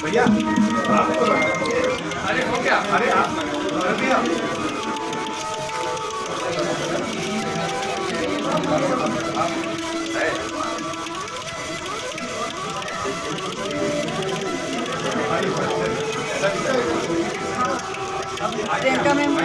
भैया अरे हो गया, अरे आप भैया प्रियंका मैम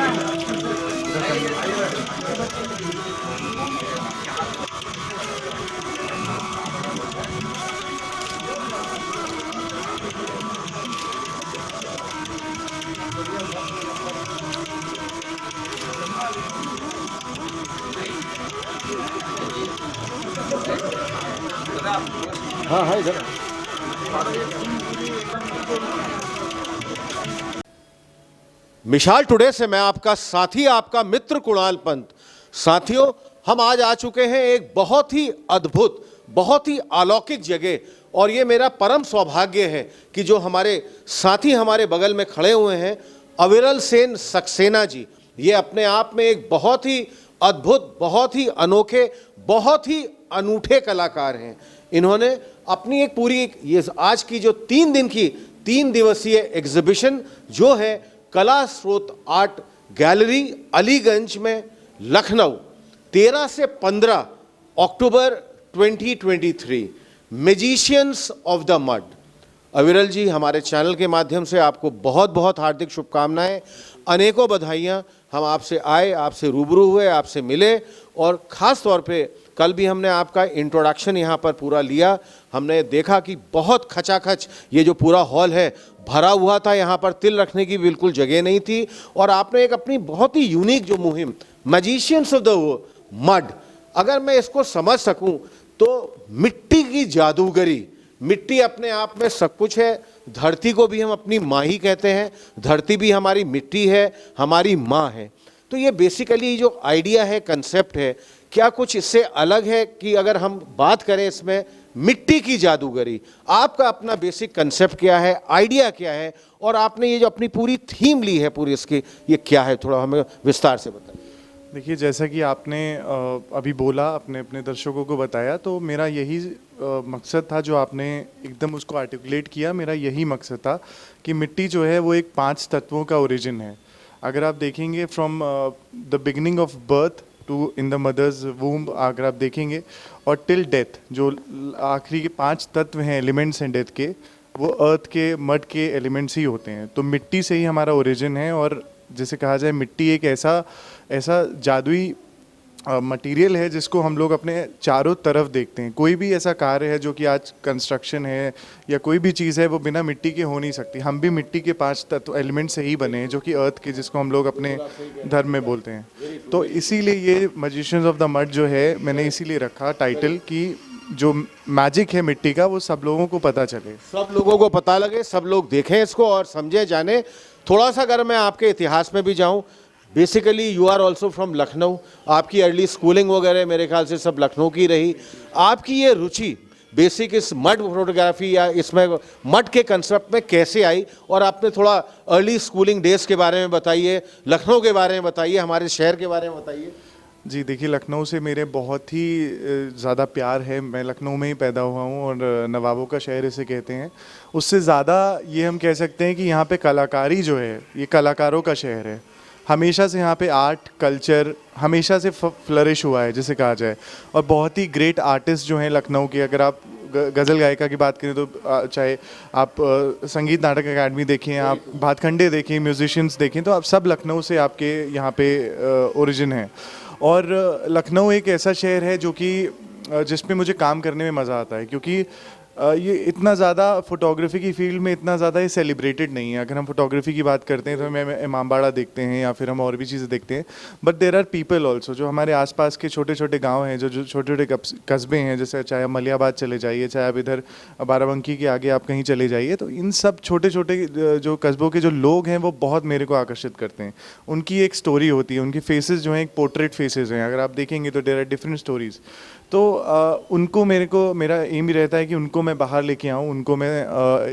हाँ हाँ इधर मिशाल टुडे से मैं आपका साथी, आपका मित्र कुणाल पंत। साथियों, हम आज आ चुके हैं एक बहुत ही अद्भुत, बहुत ही अलौकिक जगह, और ये मेरा परम सौभाग्य है कि जो हमारे साथी हमारे बगल में खड़े हुए हैं, अविरल सेन सक्सेना जी, ये अपने आप में एक बहुत ही अद्भुत, बहुत ही अनोखे, बहुत ही अनूठे कलाकार हैं। इन्होंने अपनी एक पूरी ये आज की जो 3 दिवसीय एग्जीबिशन जो है कला स्रोत आर्ट गैलरी अलीगंज में लखनऊ 13 से 15 अक्टूबर 2023 मैजिशियंस ऑफ द मड। अविरल जी, हमारे चैनल के माध्यम से आपको बहुत बहुत हार्दिक शुभकामनाएं, अनेकों बधाइयाँ। हम आपसे आए, आपसे रूबरू हुए, आपसे मिले, और ख़ास तौर पे कल भी हमने आपका इंट्रोडक्शन यहाँ पर पूरा लिया। हमने देखा कि बहुत खचाखच ये जो पूरा हॉल है भरा हुआ था, यहाँ पर तिल रखने की बिल्कुल जगह नहीं थी, और आपने एक अपनी बहुत ही यूनिक जो मुहिम मैजिशियंस ऑफ द मड, अगर मैं इसको समझ सकूं तो मिट्टी की जादूगरी, मिट्टी अपने आप में सब कुछ है। धरती को भी हम अपनी माँ ही कहते हैं, धरती भी हमारी मिट्टी है, हमारी माँ है। तो ये बेसिकली जो आइडिया है, कंसेप्ट है, क्या कुछ इससे अलग है कि अगर हम बात करें इसमें मिट्टी की जादूगरी, आपका अपना बेसिक कंसेप्ट क्या है, आइडिया क्या है, और आपने ये जो अपनी पूरी थीम ली है पूरी इसकी, ये क्या है, थोड़ा हमें विस्तार से बताइए। देखिए, जैसा कि आपने अभी बोला, अपने अपने दर्शकों को बताया, तो मेरा यही मकसद था जो आपने एकदम उसको आर्टिकुलेट किया। मेरा यही मकसद था कि मिट्टी जो है वो एक 5 तत्वों का ओरिजिन है। अगर आप देखेंगे from the beginning of birth to in the mother's womb, अगर आप देखेंगे, और टिल डेथ, जो आखिरी के 5 तत्व हैं, एलिमेंट्स हैं डेथ के, वो अर्थ के, मड के एलिमेंट्स ही होते हैं। तो मिट्टी से ही हमारा ओरिजिन है, और जैसे कहा जाए, मिट्टी एक ऐसा जादुई मटेरियल है जिसको हम लोग अपने चारों तरफ देखते हैं। कोई भी ऐसा कार्य है जो कि आज कंस्ट्रक्शन है या कोई भी चीज़ है, वो बिना मिट्टी के हो नहीं सकती। हम भी मिट्टी के 5 तत्व एलिमेंट से ही बने हैं, जो कि अर्थ के, जिसको हम लोग अपने धर्म में बोलते हैं। तो इसीलिए ये मैजिशियंस ऑफ द मड जो है, मैंने इसीलिए रखा टाइटल कि जो मैजिक है मिट्टी का, वो सब लोगों को पता चले, सब लोगों को पता लगे, सब लोग देखें इसको और समझे, जाने। थोड़ा सा अगर मैं आपके इतिहास में भी जाऊं, basically you are also from Lucknow, आपकी अर्ली स्कूलिंग वगैरह मेरे ख्याल से सब लखनऊ की रही। आपकी ये रुचि बेसिक इस मड फोटोग्राफी या इसमें मड के कंसेप्ट में कैसे आई, और आपने थोड़ा अर्ली स्कूलिंग डेज के बारे में बताइए, लखनऊ के बारे में बताइए, हमारे शहर के बारे में बताइए। जी देखिए, लखनऊ से मेरे बहुत ही ज़्यादा प्यार है। मैं लखनऊ में ही पैदा हुआ हूँ, और नवाबों का शहर इसे कहते हैं। उससे ज़्यादा ये हम कह सकते हैं कि यहाँ पे कलाकारी जो है, ये कलाकारों का शहर है। हमेशा से यहाँ पे आर्ट कल्चर हमेशा से फ्लरिश हुआ है, जिसे कहा जाए, और बहुत ही ग्रेट आर्टिस्ट जो हैं लखनऊ के। अगर आप गज़ल गायिका की बात करें तो चाहे आप संगीत नाटक अकादमी देखें, आप भातखंडे देखें, म्यूजिशियंस देखें, तो आप सब लखनऊ से आपके यहाँ पे ओरिजिन है। और लखनऊ एक ऐसा शहर है जो कि जिसमें मुझे काम करने में मज़ा आता है, क्योंकि ये इतना ज़्यादा फोटोग्राफी की फील्ड में इतना ज़्यादा ये सेलिब्रेटेड नहीं है। अगर हम फोटोग्राफी की बात करते हैं तो हम इमामबाड़ा देखते हैं या फिर हम और भी चीज़ें देखते हैं, but there are people also जो हमारे आसपास के छोटे छोटे गांव हैं, जो छोटे छोटे कस्बे हैं, जैसे चाहे आप मलियाबाद चले जाइए, चाहे आप इधर बाराबंकी के आगे आप कहीं चले जाइए, तो इन सब छोटे छोटे जो कस्बों के जो लोग हैं वो बहुत मेरे को आकर्षित करते हैं। उनकी एक स्टोरी होती है, उनकी फेसेस जो हैं एक पोर्ट्रेट फेसेस हैं। अगर आप देखेंगे तो देर आर डिफरेंट स्टोरीज़। तो उनको मेरा एम ही रहता है कि उनको मैं बाहर लेके आऊँ, उनको मैं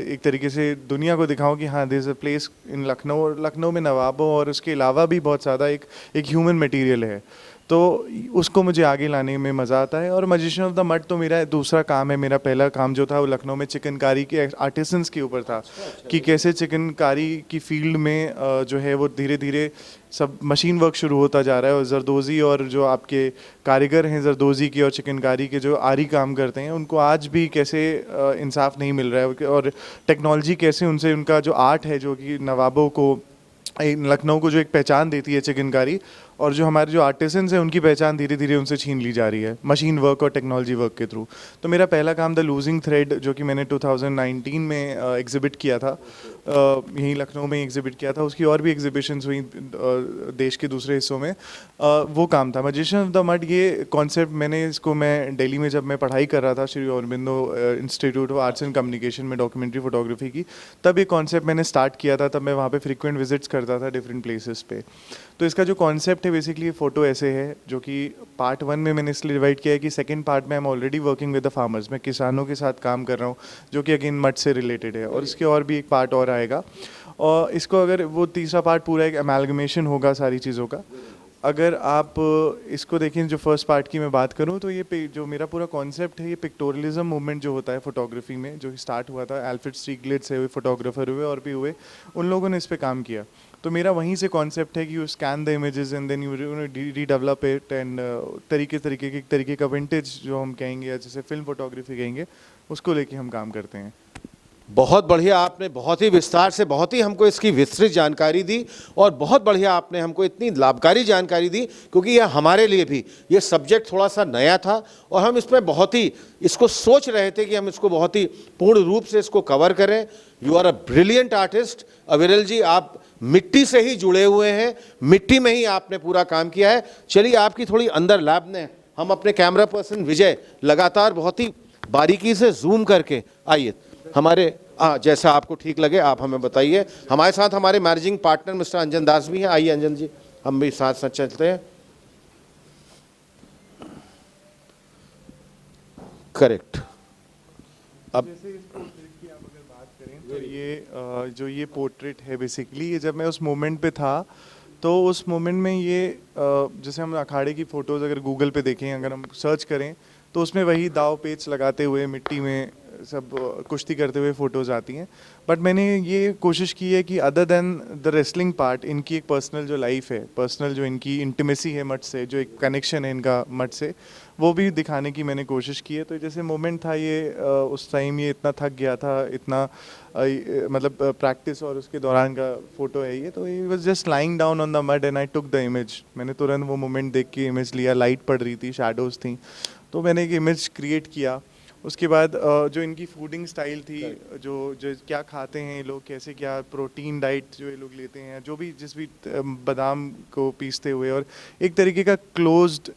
एक तरीके से दुनिया को दिखाऊं कि हाँ, there is a place in Lucknow, और लखनऊ में नवाबों और उसके अलावा भी बहुत ज़्यादा एक ह्यूमन मटेरियल है। तो उसको मुझे आगे लाने में मज़ा आता है। और मैजिशियन ऑफ द मड तो मेरा दूसरा काम है। मेरा पहला काम जो था वो लखनऊ में चिकनकारी के आर्टिसंस के ऊपर था कि कैसे चिकनकारी की फील्ड में जो है वो धीरे धीरे सब मशीन वर्क शुरू होता जा रहा है, और जरदोज़ी और जो आपके कारीगर हैं जरदोज़ी के और चिकनकारी के जो आरी काम करते हैं उनको आज भी कैसे इंसाफ नहीं मिल रहा है, और टेक्नोलॉजी कैसे उनसे उनका जो आर्ट है जो कि नवाबों को लखनऊ को जो एक पहचान देती है चिकनकारी, और जो हमारे जो आर्टिसंस हैं उनकी पहचान धीरे धीरे उनसे छीन ली जा रही है मशीन वर्क और टेक्नोलॉजी वर्क के थ्रू। तो मेरा पहला काम द लूजिंग थ्रेड जो कि मैंने 2019 में एग्जिबिट किया था, यहीं लखनऊ में एग्जिबिट किया था, उसकी और भी एग्जिबिशंस हुई देश के दूसरे हिस्सों में, वो काम था मैजिशियन ऑफ द मड। ये कॉन्सेप्ट मैं दिल्ली में जब मैं पढ़ाई कर रहा था Shri Aurobindo institute of arts and communication में डॉक्यूमेंट्री फोटोग्राफी की, तब ये कॉन्सेप्ट मैंने स्टार्ट किया था। तब मैं वहाँ पे फ्रीक्वेंट विजिट्स करता था डिफरेंट प्लेसेस पे। तो इसका जो कॉन्सेप्ट है बेसिकली फ़ोटो ऐसे है, जो कि पार्ट 1 में मैंने इसलिए डिवाइड किया है कि सेकंड पार्ट में I am already working with the farmers, मैं किसानों के साथ काम कर रहा हूँ जो कि अगेन मड से रिलेटेड है, और इसके और भी एक पार्ट और आएगा। और इसको अगर वो तीसरा पार्ट पूरा एक अमेलगमेशन होगा सारी चीज़ों का। अगर आप इसको देखें, जो फर्स्ट पार्ट की मैं बात करूं, तो ये जो मेरा पूरा कॉन्सेप्ट है, ये पिक्टोरियलिज्म मूवमेंट जो होता है फोटोग्राफी में, जो स्टार्ट हुआ था एल्फ्रेड स्टीगलिट्ज़ से, फोटोग्राफर हुए और भी हुए, उन लोगों ने इस पे काम किया। तो मेरा वहीं से कॉन्सेप्ट है कि you scan the images and then you redevelop it, and तरीके का विंटेज जो हम कहेंगे, या जैसे फिल्म फोटोग्राफी कहेंगे, उसको लेके हम काम करते हैं। बहुत बढ़िया, आपने बहुत ही विस्तार से, बहुत ही हमको इसकी विस्तृत जानकारी दी, और बहुत बढ़िया आपने हमको इतनी लाभकारी जानकारी दी, क्योंकि यह हमारे लिए भी ये सब्जेक्ट थोड़ा सा नया था, और हम इसमें बहुत ही इसको सोच रहे थे कि हम इसको बहुत ही पूर्ण रूप से इसको कवर करें। You are a brilliant artist Aviral ji, आप मिट्टी से ही जुड़े हुए हैं, मिट्टी में ही आपने पूरा काम किया है। चलिए, आपकी थोड़ी अंदर लैब ने, हम अपने कैमरा पर्सन विजय लगातार बहुत ही बारीकी से जूम करके, आइए हमारे, जैसा आपको ठीक लगे आप हमें बताइए। हमारे साथ हमारे मैनेजिंग पार्टनर मिस्टर अंजन दास भी हैं, आइए अंजन जी, हम भी साथ साथ चलते हैं। करेक्ट। अब जैसे इस पोर्ट्रेट की आप अगर बात करें, तो ये जो ये पोर्ट्रेट है बेसिकली, ये जब मैं उस मोमेंट पे था, तो उस मोमेंट में ये जैसे हम अखाड़े की फ़ोटोज़ अगर गूगल पे देखें, अगर हम सर्च करें, तो उसमें वही दाव पेच लगाते हुए मिट्टी में सब कुश्ती करते हुए फ़ोटोज़ आती हैं। बट मैंने ये कोशिश की है कि other than the wrestling part, इनकी एक पर्सनल जो लाइफ है, पर्सनल जो इनकी इंटीमेसी है मड से, जो एक कनेक्शन है इनका मड से, वो भी दिखाने की मैंने कोशिश की है। तो जैसे मोमेंट था ये, उस टाइम ये इतना थक गया था, इतना मतलब प्रैक्टिस और उसके दौरान का फ़ोटो है ये। तो ये was just lying down on the mud and I took the image. मैंने तुरंत वो मोमेंट देख के इमेज लिया, लाइट पड़ रही थी, शैडोज़ थी, तो मैंने एक इमेज क्रिएट किया। उसके बाद जो इनकी फूडिंग स्टाइल थी, जो क्या खाते हैं ये लोग, कैसे क्या प्रोटीन डाइट जो ये लोग लेते हैं, जो भी जिस भी बादाम को पीसते हुए, और एक तरीके का क्लोज्ड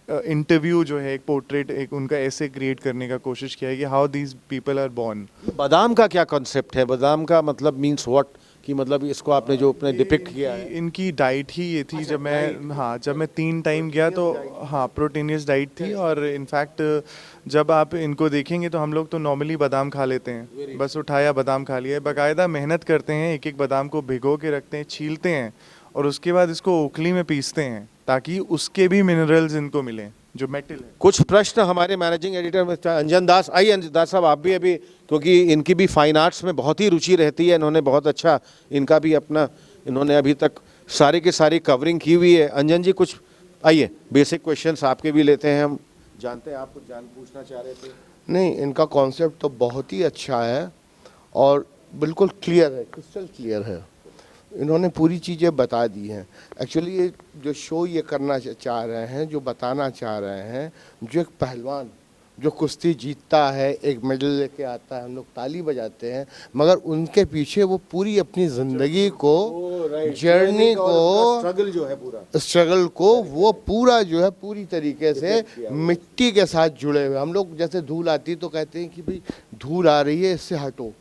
इंटरव्यू जो है, एक पोर्ट्रेट, एक उनका ऐसे क्रिएट करने का कोशिश किया है कि how these people are born. बादाम का क्या कॉन्सेप्ट है? बादाम का मतलब मीन्स व्हाट, कि मतलब इसको आपने जो अपने डिपिक्ट किया है? इनकी डाइट ही ये थी। जब मैं 3 टाइम गया तो प्रोटीनियस डाइट थी। और इनफैक्ट जब आप इनको देखेंगे तो हम लोग तो नॉर्मली बादाम खा लेते हैं, बस उठाया बादाम खा लिया। बाकायदा मेहनत करते हैं, एक एक बादाम को भिगो के रखते हैं, छीलते हैं, और उसके बाद इसको ओखली में पीसते हैं ताकि उसके भी मिनरल्स इनको मिलें, जो मेटल है। कुछ प्रश्न हमारे मैनेजिंग एडिटर मिस्टर अंजन दास, आइए अंजन दास साहब आप भी अभी, क्योंकि इनकी भी फाइन आर्ट्स में बहुत ही रुचि रहती है, इन्होंने बहुत अच्छा इनका भी अपना, इन्होंने अभी तक सारी की सारी कवरिंग की हुई है। अंजन जी कुछ, आइए बेसिक क्वेश्चंस आपके भी लेते हैं, हम जानते हैं आप कुछ पूछना चाह रहे थे। नहीं, इनका कॉन्सेप्ट तो बहुत ही अच्छा है और बिल्कुल क्लियर है, क्रिस्टल क्लियर है। इन्होंने पूरी चीज़ें बता दी हैं। एक्चुअली ये जो शो ये करना चाह रहे हैं, जो बताना चाह रहे हैं, जो एक पहलवान जो कुश्ती जीतता है, एक मेडल लेके आता है, हम लोग ताली बजाते हैं, मगर उनके पीछे वो पूरी अपनी ज़िंदगी को, जर्नी को, स्ट्रगल जो है पूरा, स्ट्रगल को वो पूरा जो है पूरी तरीके से मिट्टी के साथ जुड़े हुए। हम लोग जैसे धूल आती तो कहते हैं कि भाई धूल आ रही है, इससे हटो,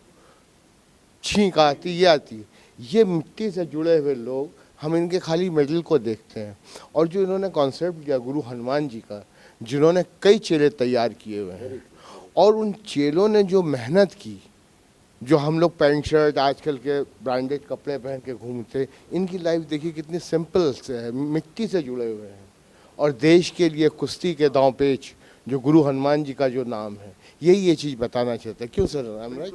छींक आती ये आती, ये मिट्टी से जुड़े हुए लोग, हम इनके खाली मेडल को देखते हैं। और जो इन्होंने कॉन्सेप्ट किया गुरु हनुमान जी का, जिन्होंने कई चेले तैयार किए हुए हैं, और उन चेलों ने जो मेहनत की, जो हम लोग पैंट शर्ट आजकल के ब्रांडेड कपड़े पहन के घूमते, इनकी लाइफ देखिए कितनी सिंपल से है, मिट्टी से जुड़े हुए हैं। और देश के लिए कुश्ती के दांव पेच जो गुरु हनुमान जी का जो नाम है, यही ये चीज़ बताना चाहते हैं। क्यों सर रामराज?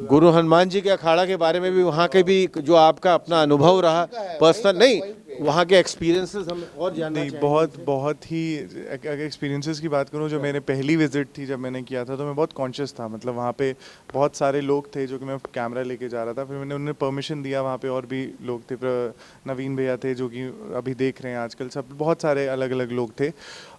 गुरु हनुमान जी के अखाड़ा के बारे में भी, वहाँ के भी जो आपका अपना अनुभव रहा पर्सनल, नहीं वहाँ के एक्सपीरियंसेस हम और जानना नहीं, चाहेंगे। बहुत ही, अगर एक्सपीरियंसेस की बात करूँ, जो मेरे पहली विजिट थी जब मैंने किया था, तो मैं बहुत कॉन्शियस था। मतलब वहाँ पे बहुत सारे लोग थे जो कि मैं कैमरा लेके जा रहा था, फिर मैंने उन्हें परमिशन दिया। वहाँ पे और भी लोग थे, नवीन भैया थे जो कि अभी देख रहे हैं आजकल, सब बहुत सारे अलग अलग लोग थे।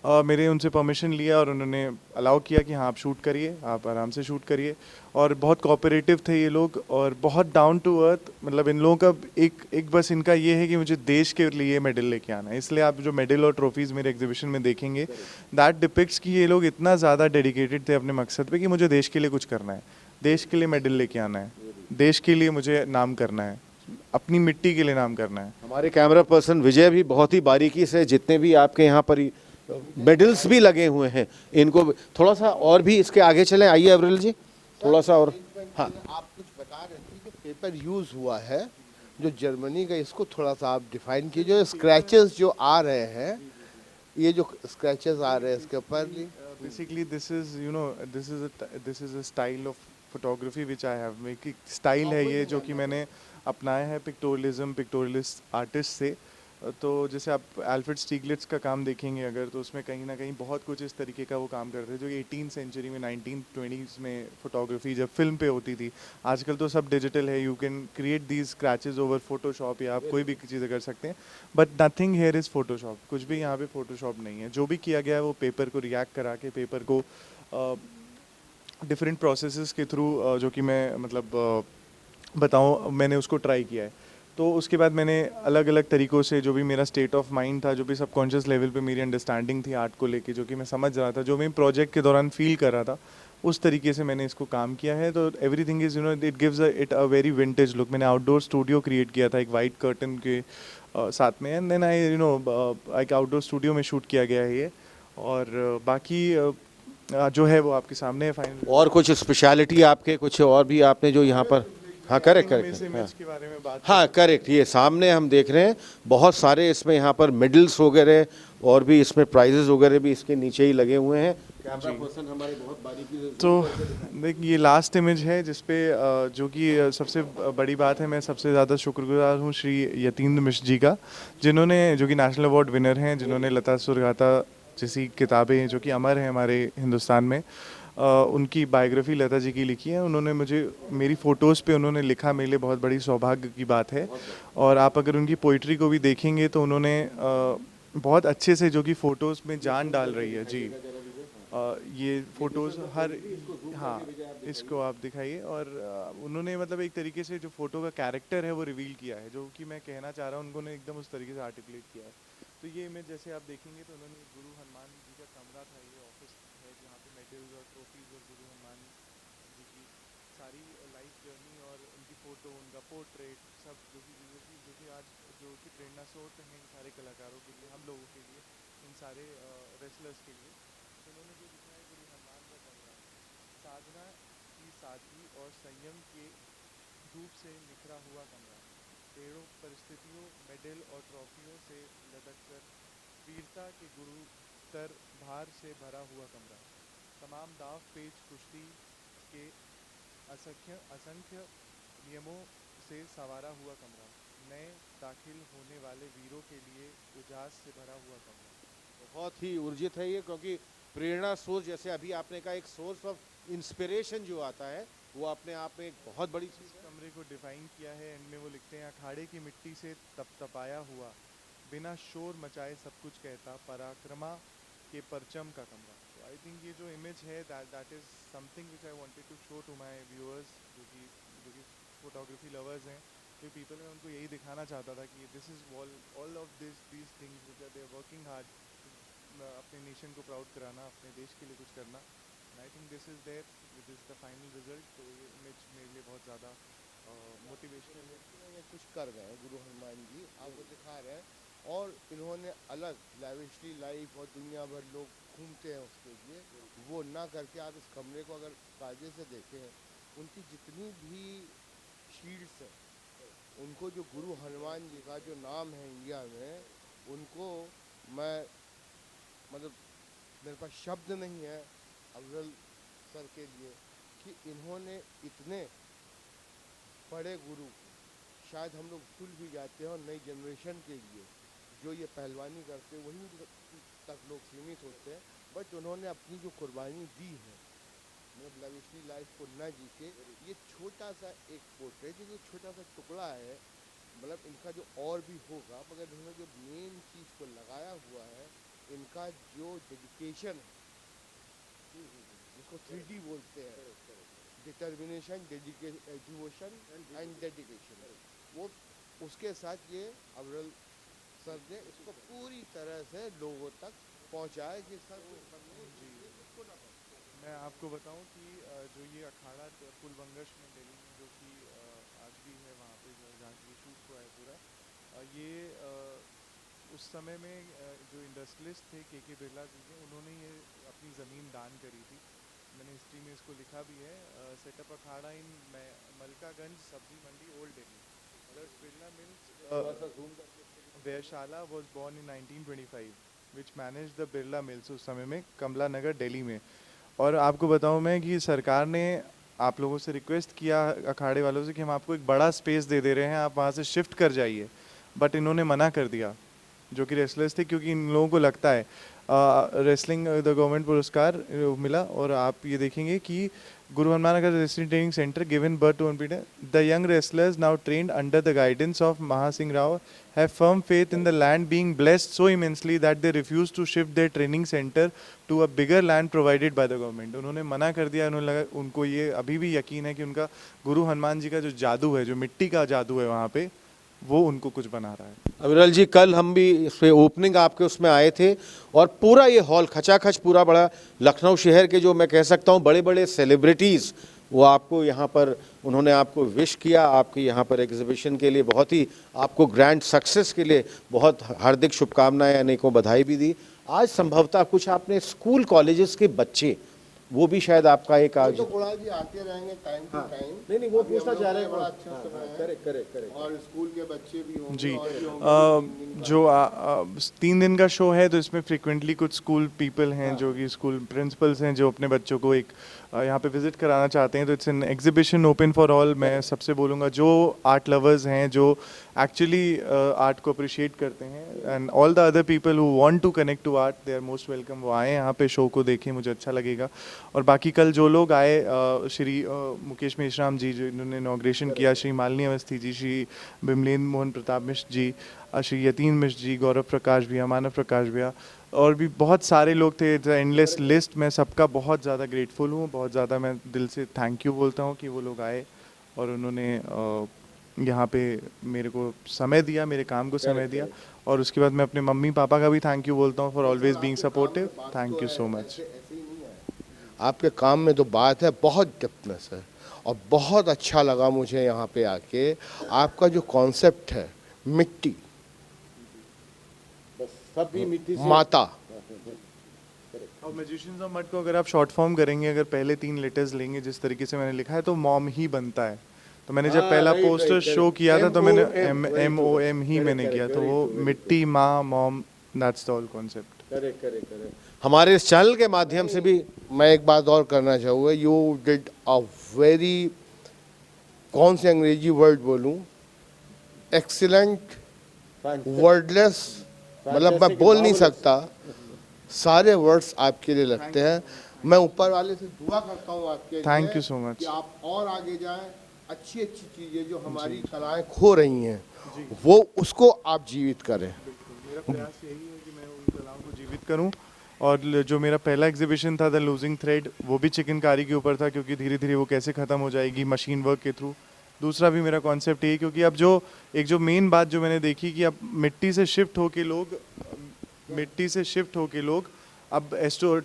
मेरे उनसे परमिशन लिया और उन्होंने अलाउ किया कि हाँ आप शूट करिए, आप आराम से शूट करिए। और बहुत कोऑपरेटिव थे ये लोग और बहुत डाउन टू अर्थ। मतलब इन लोगों का एक बस इनका ये है कि मुझे देश के लिए मेडल लेके आना है। इसलिए आप जो मेडल और ट्रॉफीज़ मेरे एग्जीबिशन में देखेंगे, दैट डिपिक्ट्स कि ये लोग इतना ज़्यादा डेडिकेटेड थे अपने मकसद पे कि मुझे देश के लिए कुछ करना है, देश के लिए मेडल लेके आना है, देश के लिए मुझे नाम करना है, अपनी मिट्टी के लिए नाम करना है। हमारे कैमरा पर्सन विजय भी बहुत ही बारीकी से, जितने भी आपके यहाँ पर मेडल्स भी लगे हुए हैं, इनको थोड़ा सा और भी इसके आगे चलें। आइए अवरिल जी, थोड़ा सा और। हाँ, आप कुछ बता रहे थे, जो पेपर यूज हुआ है जो जर्मनी का, इसको थोड़ा सा आप डिफाइन कीजिए। जो स्क्रैचेस जो आ रहे हैं, ये जो स्क्रैचेस आ रहे हैं इसके ऊपर Basically, this is, you know, this is a style of photography which I have. मेरी स्टाइल है ये जो कि मैंने अपनाया है पिक्टोरियलिस्ट आर्टिस्ट से। तो जैसे आप अल्फ्रेड स्टीगलिट्स का काम देखेंगे अगर, तो उसमें कहीं ना कहीं बहुत कुछ इस तरीके का वो काम करते थे जो 18th सेंचुरी में, 1920s में फोटोग्राफी जब फिल्म पे होती थी। आजकल तो सब डिजिटल है, you can create these scratches over Photoshop, या आप कोई भी चीज़ें कर सकते हैं। But nothing here is Photoshop, कुछ भी यहाँ पे फोटोशॉप नहीं है। जो भी किया गया है वो पेपर को रिएक्ट करा के, पेपर को डिफरेंट प्रोसेसेस के थ्रू, जो कि मैं मतलब बताऊँ, मैंने उसको ट्राई किया है। तो उसके बाद मैंने अलग अलग तरीक़ों से, जो भी मेरा स्टेट ऑफ माइंड था, जो भी सबकॉन्शियस लेवल पे मेरी अंडरस्टैंडिंग थी आर्ट को लेके, जो कि मैं समझ रहा था, जो मैं प्रोजेक्ट के दौरान फील कर रहा था, उस तरीके से मैंने इसको काम किया है। तो everything is, you know, it gives it a very vintage look. मैंने आउटडोर स्टूडियो क्रिएट किया था एक वाइट कर्टन के साथ में, and then I, you know, एक आउटडोर स्टूडियो में शूट किया गया है ये। और बाकी जो है वो आपके सामने है फाइनल। और कुछ स्पेशलिटी आपके, कुछ और भी आपने जो यहाँ पर, हाँ करेक्ट इस करेक्ट, इमेज के बारे में बात हाँ करेक्ट, ये सामने हम देख रहे हैं बहुत सारे इसमें यहाँ पर मेडल्स वगैरह, और भी इसमें प्राइजेस वगैरह भी इसके नीचे ही लगे हुए हैं। कैमरा पर्सन हमारे बहुत बारीकी से, तो देख, ये लास्ट इमेज है जिसपे जो कि सबसे बड़ी बात है, मैं सबसे ज़्यादा शुक्रगुजार हूँ श्री यतीन्द्र मिश्र जी का, जिन्होंने, जो कि नेशनल अवार्ड विनर हैं, जिन्होंने लता सुरगाता जैसी किताबें जो कि अमर हैं हमारे हिंदुस्तान में, उनकी बायोग्राफी लता जी की लिखी है। उन्होंने मुझे, मेरी फ़ोटोज़ पे उन्होंने लिखा, मेरे लिए बहुत बड़ी सौभाग्य की बात है। और आप अगर उनकी पोइट्री को भी देखेंगे तो उन्होंने बहुत अच्छे से, जो कि फ़ोटोज़ में जान डाल रही है जी। ये फ़ोटोज़ हर, हाँ इसको आप दिखाइए। और उन्होंने मतलब एक तरीके से जो फ़ोटो का कैरेक्टर है वो रिवील किया है, जो कि मैं कहना चाह रहा हूँ, उन्होंने एकदम उस तरीके से आर्टिकुलेट किया है। तो ये इमेज जैसे आप देखेंगे तो उन्होंने गुरु हनुमान जी का कमरा था, ये ऑफिस है जहाँ पे मेडल्स और ट्रॉफीज़ और गुरु हनुमान जी की सारी लाइफ जर्नी और उनकी फ़ोटो, उनका पोर्ट्रेट, सब जो कि आज जो कि प्रेरणा स्रोत हैं इन सारे कलाकारों के लिए, हम लोगों के लिए, इन सारे रेसलर्स के लिए। तो उन्होंने जो लिखा है, गुरु हनुमान का कमरा, साधना की सादगी और संयम के धूप से निखरा हुआ कमरा, पेड़ों, परिस्थितियों, मेडल और ट्रॉफियों से लटक कर, वीरता के गुरुतर भार से भरा हुआ कमरा, तमाम दाव पेच कुश्ती के असंख्य नियमों से संवारा हुआ कमरा, नए दाखिल होने वाले वीरों के लिए उजास से भरा हुआ कमरा। बहुत ही ऊर्जित है ये, क्योंकि प्रेरणा सोर्स, जैसे अभी आपने कहा, एक सोर्स ऑफ इंस्पिरेशन जो आता है, वो अपने आप में एक बहुत बड़ी चीज़ है। कमरे को डिफाइन किया है, एंड में वो लिखते हैं, अखाड़े की मिट्टी से तपतपाया हुआ, बिना शोर मचाए सब कुछ कहता, पराक्रमा के परचम का कमरा। तो आई थिंक ये जो इमेज है, that is something which I wanted to show to my viewers, जो कि फोटोग्राफी लवर्स हैं, जो पीपल, मैं उनको यही दिखाना चाहता था कि this is all of these things which are they working hard, अपने नेशन को प्राउड कराना, अपने देश के लिए कुछ करना। I think this is there, this is the final result. तो ये इमेज मेरे लिए बहुत ज़्यादा मोटिवेशनल है। ये कुछ कर गए हैं गुरु हनुमान जी, आपको दिखा रहे हैं। और इन्होंने अलग लैविशली लाइफ, और दुनिया भर लोग घूमते हैं उसके लिए, वो ना करके आप इस कमरे को अगर कायदे से देखें, उनकी जितनी भी शील्ड्स हैं, उनको जो गुरु हनुमान जी का जो नाम है इंडिया में, उनको मैं मतलब मेरे पास शब्द नहीं है अफजल सर के लिए कि इन्होंने इतने बड़े गुरु, शायद हम लोग भूल भी जाते हैं और नई जनरेशन के लिए जो ये पहलवानी करते हैं वहीं तक लोग सीमित होते हैं, बट उन्होंने अपनी जो कुर्बानी दी है, मतलब लविशली लाइफ को न जी के, ये छोटा सा एक पोर्ट्रेट, ये छोटा सा टुकड़ा है, मतलब इनका जो और भी होगा, मगर इन्होंने जो मेन चीज़ को लगाया हुआ है, इनका जो डेडिकेशन है, जिसको 3D बोलते हैं, डिटर्मिनेशन, डिवोशन एंड डेडिकेशन, वो उसके साथ ये अफजल सर ने इसको पूरी तरह से लोगों तक पहुंचाया कि सर इसको ना मैं आपको बताऊं कि जो ये अखाड़ा पुलबंगश में दिल्ली में जो कि आज भी है वहाँ पे जहाँ की शूट हुआ है पूरा, ये उस समय में जो इंडस्ट्रियलिस्ट थे के बिरला जी ने, उन्होंने ये अपनी ज़मीन दान करी थी। मैंने हिस्ट्री में इसको लिखा भी है, setup Akhara in Malkaganj Sabzi Mandi old Delhi. Birla mills Vaishala was born in 1925 which managed the Birla mills उस समय में कमला नगर दिल्ली में। और आपको बताऊं मैं कि सरकार ने आप लोगों से रिक्वेस्ट किया, अखाड़े वालों से, कि हम आपको एक बड़ा स्पेस दे दे रहे हैं, आप वहाँ से शिफ्ट कर जाइए, बट इन्होंने मना कर दिया, जो कि रेसलर्स थे, क्योंकि इन लोगों को लगता है रेसलिंग द गवर्नमेंट पुरस्कार मिला। और आप ये देखेंगे कि Guru Hanmanagar Wrestling Training Center given birth to Peter. The young wrestlers now trained under the guidance of Mahasingh Rao have firm faith in the land being blessed so immensely that they refuse to shift their training center to a bigger land provided by the government. उन्होंने मना कर दिया, उन्होंने लगा, उनको ये अभी भी यकीन है कि उनका गुरु हनुमान जी का जो जादू है, जो मिट्टी का जादू है वहाँ पे, वो उनको कुछ बना रहा है। अविरल जी, कल हम भी इस पे ओपनिंग आपके उसमें आए थे और पूरा ये हॉल खचाखच पूरा बड़ा, लखनऊ शहर के जो मैं कह सकता हूँ बड़े बड़े सेलिब्रिटीज़ वो आपको यहाँ पर, उन्होंने आपको विश किया, आपके यहाँ पर एग्जीबिशन के लिए बहुत ही, आपको ग्रैंड सक्सेस के लिए बहुत हार्दिक शुभकामनाएं, अनेकों बधाई भी दी। आज संभवतः कुछ आपने स्कूल कॉलेजेस के बच्चे, वो भी शायद आपका एक आज तो गुणा जी आते रहेंगे टाइम टू टाइम। नहीं वो पूछना चाह रहे हैं, बड़ा अच्छा समय है। और स्कूल के बच्चे भी होंगे जी। और भी होंगे। जो 3 दिन का शो है, तो इसमें फ्रिक्वेंटली कुछ स्कूल पीपल हैं, जो कि स्कूल प्रिंसिपल्स हैं, जो अपने बच्चों को एक यहाँ पे विजिट कराना चाहते हैं। तो it's an exhibition open for all. मैं सबसे बोलूँगा जो आर्ट लवर्स हैं, जो एक्चुअली आर्ट को अप्रिशिएट करते हैं, and all the other people who want to connect to art, they are most welcome. वो आए यहाँ पे, शो को देखें, मुझे अच्छा लगेगा। और बाकी कल जो लोग आए, श्री मुकेश मेश्राम जी जो इन्होंने इनॉग्रेशन किया, श्री मालिनी अवस्थी जी, श्री बिमलेंद्र मोहन प्रताप मिश्र जी, श्री यतीन मिश्र जी, गौरव प्रकाश भैया, मानव प्रकाश भैया, और भी बहुत सारे लोग थे। Endless list. मैं सबका बहुत ज़्यादा ग्रेटफुल हूँ, बहुत ज़्यादा मैं दिल से थैंक यू बोलता हूँ कि वो लोग आए और उन्होंने यहाँ पे मेरे को समय दिया, मेरे काम को समय दिया। और उसके बाद मैं अपने मम्मी पापा का भी थैंक यू बोलता हूँ for always being supportive. Thank you so much. आपके काम में तो बात है, बहुत डेप्थनेस है और बहुत अच्छा लगा मुझे यहाँ पे आके। आपका जो कॉन्सेप्ट है, मिट्टी माता, और मैजिशियंस ऑफ मड को अगर आप शॉर्ट फॉर्म करेंगे, अगर पहले 3 लेटर्स लेंगे जिस तरीके से मैंने लिखा है, तो मॉम ही बनता है। तो मैंने जब पहला पोस्टर शो किया था, तो मैंने MOM ही मैंने किया, तो वो मिट्टी, माँ, mom, that's the whole concept. हमारे इस चैनल के माध्यम से भी मैं एक बात और करना चाहूँगा। यू डिड अ वेरी, कौन से अंग्रेजी वर्ड बोलूँ, एक्सीलेंट, वर्डलेस, मतलब मैं बोल नहीं सकता, सारे वर्ड्स आपके लिए लगते हैं। मैं ऊपर वाले से दुआ करता हूँ आपके लिए, थैंक यू सो मच कि आप और आगे जाएं, अच्छी अच्छी चीज़ें जो हमारी कलाएं खो रही हैं, वो उसको आप जीवित करें। मेरा प्रयास यही है कि मैं उन कलाओं को जीवित करूं। और जो मेरा पहला एग्जीबिशन था, द लूजिंग थ्रेड, वो भी चिकनकारी के ऊपर था, क्योंकि धीरे धीरे वो कैसे ख़त्म हो जाएगी मशीन वर्क के थ्रू। दूसरा भी मेरा कॉन्सेप्ट यही, क्योंकि अब जो मेन बात जो मैंने देखी कि अब मिट्टी से शिफ्ट होके लोग अब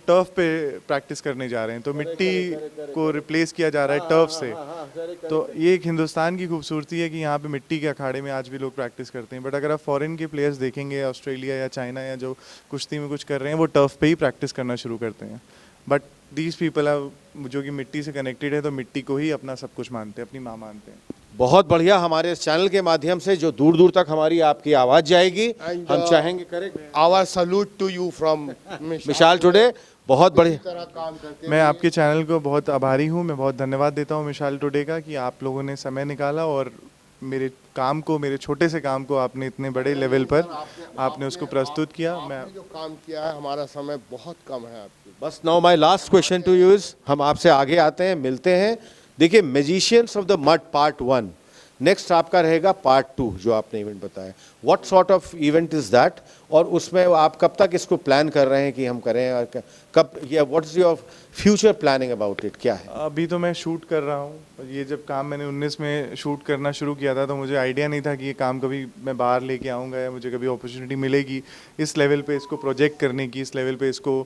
टर्फ पे प्रैक्टिस करने जा रहे हैं। तो मिट्टी को रिप्लेस किया जा रहा है टर्फ से। तो ये एक हिंदुस्तान की खूबसूरती है कि यहाँ पे मिट्टी के अखाड़े में आज भी लोग प्रैक्टिस करते हैं। बट अगर आप फॉरेन के प्लेयर्स देखेंगे, ऑस्ट्रेलिया या चाइना या जो कुश्ती में कुछ कर रहे हैं, वो टर्फ पे ही प्रैक्टिस करना शुरू करते हैं। बट दीज पीपल आर, जो कि मिट्टी से कनेक्टेड है, तो मिट्टी को ही अपना सब कुछ मानते हैं, अपनी माँ मानते हैं। बहुत बढ़िया। हमारे इस चैनल के माध्यम से जो दूर दूर तक हमारी आपकी आवाज जाएगी, And, हम चाहेंगे करें Our salute to you from Mishal today. बहुत बढ़िया। तरह काम करके मैं आपके चैनल को बहुत आभारी हूँ, मैं बहुत धन्यवाद देता हूँ मिशाल टुडे का कि आप लोगों ने समय निकाला और मेरे काम को, मेरे छोटे से काम को आपने इतने बड़े लेवल पर आपने उसको प्रस्तुत किया। मैं आपने जो काम किया है, हमारा समय बहुत कम है आपके। बस now my last question to you is, हम आपसे आगे आते हैं, मिलते हैं। देखिए, magicians of the mud part 1, next आपका रहेगा पार्ट 2 जो आपने इवेंट बताया। What sort of event is that, और उसमें आप कब तक इसको प्लान कर रहे हैं कि हम करें, और कब, या what is your future planning about it, क्या है? अभी तो मैं शूट कर रहा हूँ। ये जब काम मैंने 19 में शूट करना शुरू किया था तो मुझे आइडिया नहीं था कि ये काम कभी मैं बाहर लेके आऊँगा या मुझे कभी अपॉर्चुनिटी मिलेगी इस लेवल पे इसको प्रोजेक्ट करने की, इस लेवल पे इसको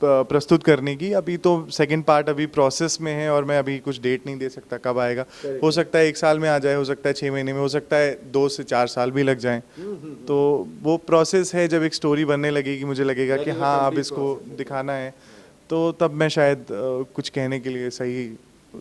प्रस्तुत करने की। अभी तो सेकंड पार्ट अभी प्रोसेस में है और मैं अभी कुछ डेट नहीं दे सकता कब आएगा। हो सकता है 1 साल में आ जाए, हो सकता है 6 महीने में, हो सकता है 2 से 4 साल भी लग जाएं। तो वो प्रोसेस है, जब एक स्टोरी बनने लगेगी, मुझे लगेगा कि हाँ अब इसको दिखाना है, तो तब मैं शायद कुछ कहने के लिए सही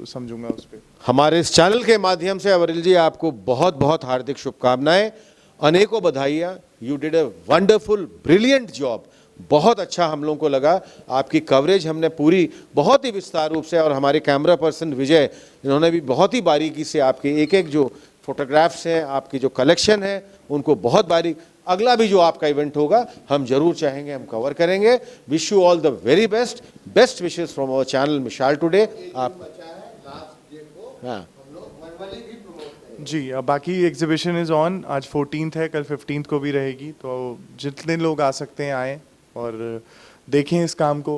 समझूंगा उस पर। हमारे इस चैनल के माध्यम से अवरिल जी आपको बहुत बहुत हार्दिक शुभकामनाएं, अनेकों बधाइयाँ। You did a wonderful brilliant job. बहुत अच्छा हम लोगों को लगा आपकी कवरेज, हमने पूरी बहुत ही विस्तार रूप से, और हमारे कैमरा पर्सन विजय, इन्होंने भी बहुत ही बारीकी से आपके एक एक जो फोटोग्राफ्स हैं, आपकी जो कलेक्शन है, उनको बहुत बारीक। अगला भी जो आपका इवेंट होगा हम जरूर चाहेंगे हम कवर करेंगे। Wish you all the very best, best wishes from our channel Mishal today. आप हाँ जी, अब बाकी एग्जीबिशन इज़ ऑन। आज 14th है, कल 15th को भी रहेगी, तो जितने लोग आ सकते हैं आएँ और देखें इस काम को,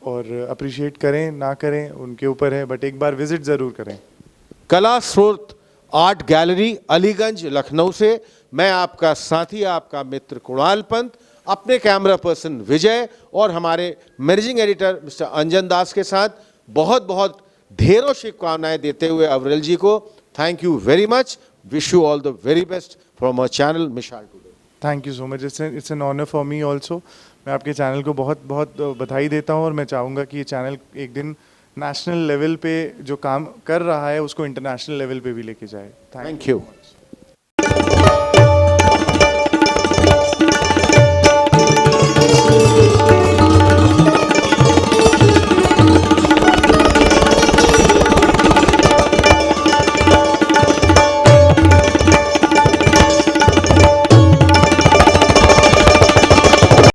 और अप्रिशिएट करें ना करें उनके ऊपर है, बट एक बार विजिट ज़रूर करें। कला स्रोत आर्ट गैलरी अलीगंज लखनऊ से मैं आपका साथी, आपका मित्र कुणाल पंत, अपने कैमरा पर्सन विजय और हमारे मैनेजिंग एडिटर मिस्टर अंजन दास के साथ बहुत बहुत ढेरों शुभकामनाएं देते हुए अवरिल जी को thank you very much. Wish you all the very best from our channel Mishal today. Thank you so much, it's an honour for me also. मैं आपके चैनल को बहुत बहुत बधाई देता हूँ और मैं चाहूँगा कि ये चैनल एक दिन नेशनल लेवल पे जो काम कर रहा है उसको इंटरनेशनल लेवल पे भी लेके जाए। Thank you.